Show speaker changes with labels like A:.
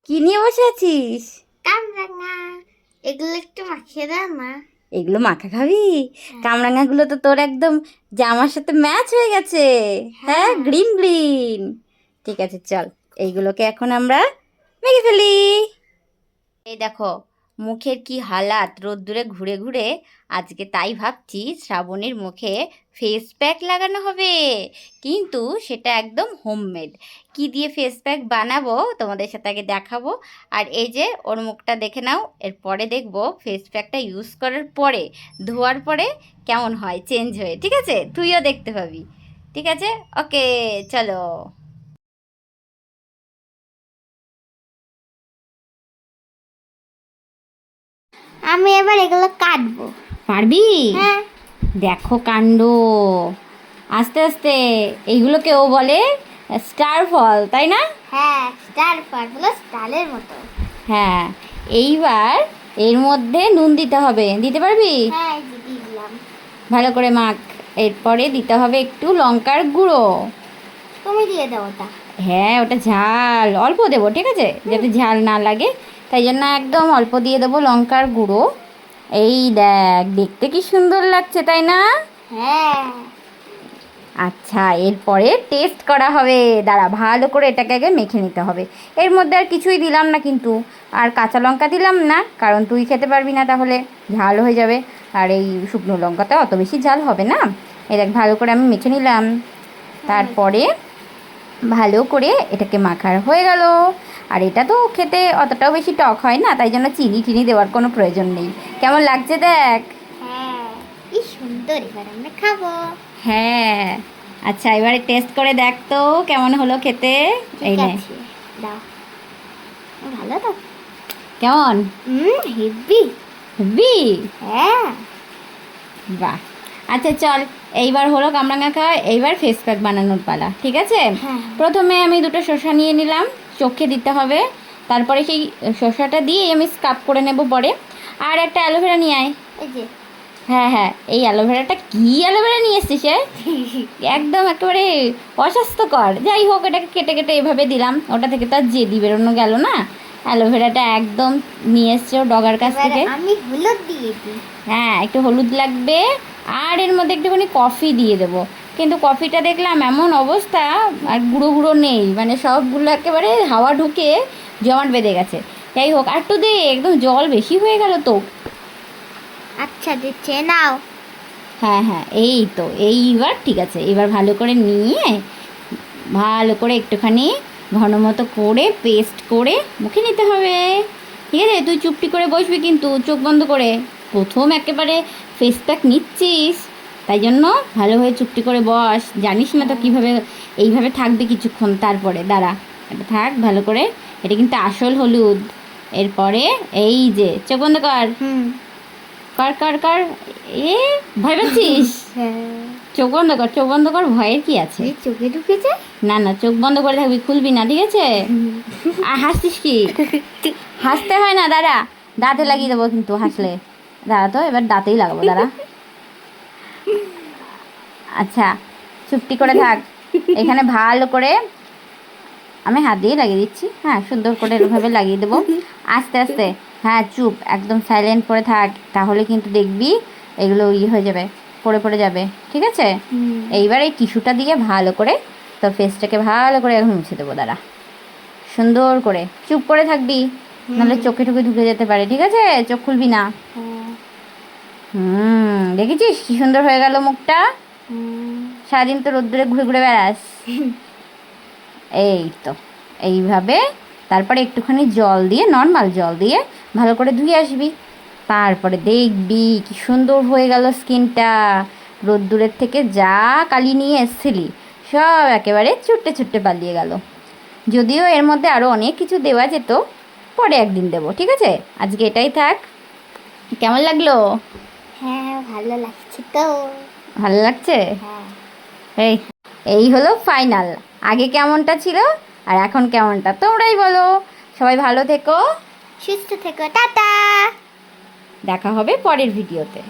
A: কি নিয়ে বসে আছিস?
B: কামরাঙা। এগুলো একটু মাখিয়ে দাও না।
A: এগুলো মাখা খাবি? কামরাঙাগুলো তো তোর একদম জামার সাথে ম্যাচ হয়ে গেছে। হ্যাঁ, গ্রিন গ্রিন। ঠিক আছে, চল এইগুলোকে এখন আমরা মেখে ফেলি। এই দেখো মুখের কি হালাত রোদ্দুরে ঘুরে ঘুরে। আজকে তাই ভাবছি শ্রাবণীর মুখে ফেস প্যাক লাগানো হবে, কিন্তু সেটা একদম হোমমেড। কি দিয়ে ফেস প্যাক বানাবো তোমাদের সাথে আগে দেখাবো। আর এই যে ওর মুখটা দেখে নাও, এরপরে দেখবো ফেস প্যাকটা ইউজ করার পরে ধোয়ার পরে কেমন হয় চেঞ্জ হয়ে। ঠিক আছে, তুইও দেখতে পাবি। ঠিক আছে, ওকে, চলো।
B: আমি এবার এগুলো কাটবো।
A: পারবি?
B: হ্যাঁ।
A: দেখো কাণ্ড, আস্তে আস্তে। এইগুলোকে ও বলে স্টার ফল, তাই না?
B: হ্যাঁ, স্টার পারগুলো স্টারের মতো।
A: হ্যাঁ, এইবার এর মধ্যে নুন দিতে হবে, দিতে পারবি?
B: হ্যাঁ, এই যে দিয়ে দিলাম।
A: ভালো করে মাখ। এরপরে দিতে হবে একটু লঙ্কার গুঁড়ো।
B: তুমি দিয়ে দাও ওটা।
A: হ্যাঁ, ওটা ঝাল অল্প দেবো, ঠিক আছে, যাতে ঝাল না লাগে। তাই জন্য একদম অল্প দিয়ে দেবো লঙ্কার গুঁড়ো। এই দেখ, দেখতে কি সুন্দর লাগছে, তাই না?
B: হ্যাঁ।
A: আচ্ছা, এরপরে টেস্ট করা হবে। দাঁড়া, ভালো করে এটাকে আগে মেখে নিতে হবে। এর মধ্যে আর কিছুই দিলাম না কিন্তু, আর কাঁচা লঙ্কা দিলাম না, কারণ তুই খেতে পারবি না, তাহলে ঝাল হয়ে যাবে। আর এই শুকনো লঙ্কাতে অত বেশি ঝাল হবে না। এই দেখ, ভালো করে আমি মেখে নিলাম। তারপরে ভালো করে এটাকে মাখার হয়ে গেল। আর এটা তো খেতে অতটাও বেশি টক হয় না, তাই জন্য চিনি টিনি দেওয়ার কোনো প্রয়োজন নেই। কেমন লাগছে দেখ।
B: হ্যাঁ, কি সুন্দর। এবার আমরা খাবো।
A: হ্যাঁ, আচ্ছা, এবারে টেস্ট করে দেখ তো কেমন হলো খেতে। এই
B: ঠিক
A: নে।
B: আছে, দাও। ভালো তো?
A: কেমন?
B: হেভি।
A: হেব্বি?
B: হ্যাঁ।
A: বাহ। আচ্ছা চল, এইবার হলো কামরাঙা খাওয়া, এইবার ফেস প্যাক বানানোর পালা। ঠিক আছে,
B: হ্যাঁ।
A: প্রথমে আমি দুটো শসা নিয়ে নিলাম, চোখে দিতে হবে। তারপরে সেই শসাটা দিয়ে আমি স্কাব করে নেব পরে। আর একটা অ্যালোভেরা নিয়ে আয়।
B: এই যে।
A: হ্যাঁ হ্যাঁ, এই অ্যালোভেরাটা কি অ্যালোভেরা নিয়ে এসছিস একদম একেবারে অস্বাস্থ্যকর। যাই হোক, এটাকে কেটে কেটে এভাবে দিলাম, ওটা থেকে তো আর জেদি বেরোনো গেল না। অ্যালোভেরাটা একদম নিয়ে এসছে ও ডগার কাছ থেকে।
B: আমি হলুদ দিয়ে দিই।
A: হ্যাঁ, একটু হলুদ লাগবে। আর এর মধ্যে একটুখানি কফি দিয়ে দেবো। কিন্তু কফিটা দেখলাম এমন অবস্থা, আর গুঁড়ো গুঁড়ো নেই, মানে সবগুলো একেবারে হাওয়া ঢুকে জমাট বেঁধে গেছে। যাই হোক, আর একটু দে, একদম জল বেশি হয়ে গেল তো।
B: আচ্ছা, দিচ্ছে, নাও।
A: হ্যাঁ হ্যাঁ, এই তো, এইবার ঠিক আছে। এবার ভালো করে নিয়ে ভালো করে একটুখানি ঘন মতো করে পেস্ট করে মুখে নিতে হবে। ঠিক আছে, তুই চুপটি করে বসবি কিন্তু, চোখ বন্ধ করে। প্রথম একেবারে ফেস প্যাক নিচ্ছিস, তাই জন্য ভালোভাবে চুপটি করে বস। জানিস না তো কীভাবে এইভাবে থাকবে কিছুক্ষণ, তারপরে দাঁড়া, এটা থাক ভালো করে। এটা কিন্তু আসল হলুদ। এরপরে এই যে চোখ বন্ধ কর, কর কর কর। এ ভয় পাচ্ছিস? চোখ বন্ধ কর, চোখ বন্ধ কর, ভয়ের কি আছে?
B: চোখে ঢুকেছে।
A: না না, চোখ বন্ধ করে থাকবি, খুলবি না, ঠিক আছে? আর হাসছিস কি? হাসতে হয় না, দাঁড়া, দাঁতে লাগিয়ে দেবো কিন্তু হাসলে। দাঁড়া তো, এবার দাঁতেই লাগাবো, দাঁড়া। আচ্ছা, চুপটি করে থাক। এখানে ভালো করে আমি হাত দিয়ে লাগিয়ে দিচ্ছি। হ্যাঁ, সুন্দর করে এভাবে লাগিয়ে দেবো, আস্তে আস্তে। হ্যাঁ, চুপ, একদম সাইলেন্ট করে থাক, তাহলে কিন্তু দেখবি এগুলো হয়ে যাবে, পড়ে পড়ে যাবে। ঠিক আছে, এইবার এই টিস্যুটা দিয়ে ভালো করে তোর ফেসটাকে ভালো করে এখন মুছে দেবো। দাঁড়া, সুন্দর করে চুপ করে থাকবি, নাহলে চোখে ঠুকে ঢুকে যেতে পারে। ঠিক আছে, চোখ খুলবি না। দেখেছিস কি সুন্দর হয়ে গেল মুখটা? সারাদিন তো রোদ্দুরে ঘুরে ঘুরে বেড়াস। এই তো, এইভাবে। তারপরে একটুখানি জল দিয়ে, নর্মাল জল দিয়ে ভালো করে ধুয়ে আসবি। তারপরে দেখবি কি সুন্দর হয়ে গেল স্কিনটা। রোদ্দুরের থেকে যা কালি নিয়ে এসছিলি সব একেবারে ছুট্টে ছুট্টে পালিয়ে গেল। যদিও এর মধ্যে আরও অনেক কিছু দেওয়া যেত, পরে একদিন দেবো। ঠিক আছে, আজকে এটাই থাক। কেমন লাগলো?
B: হ্যাঁ, ভালো লাগছে তো।
A: ভালো লাগছে?
B: হ্যাঁ।
A: এই এই হলো ফাইনাল। আগে কেমনটা ছিল আর এখন কেমনটা তোমরাই বলো। সবাই ভালো থেকো,
B: সুস্থ থেকো, টাটা।
A: দেখা হবে পরের ভিডিওতে।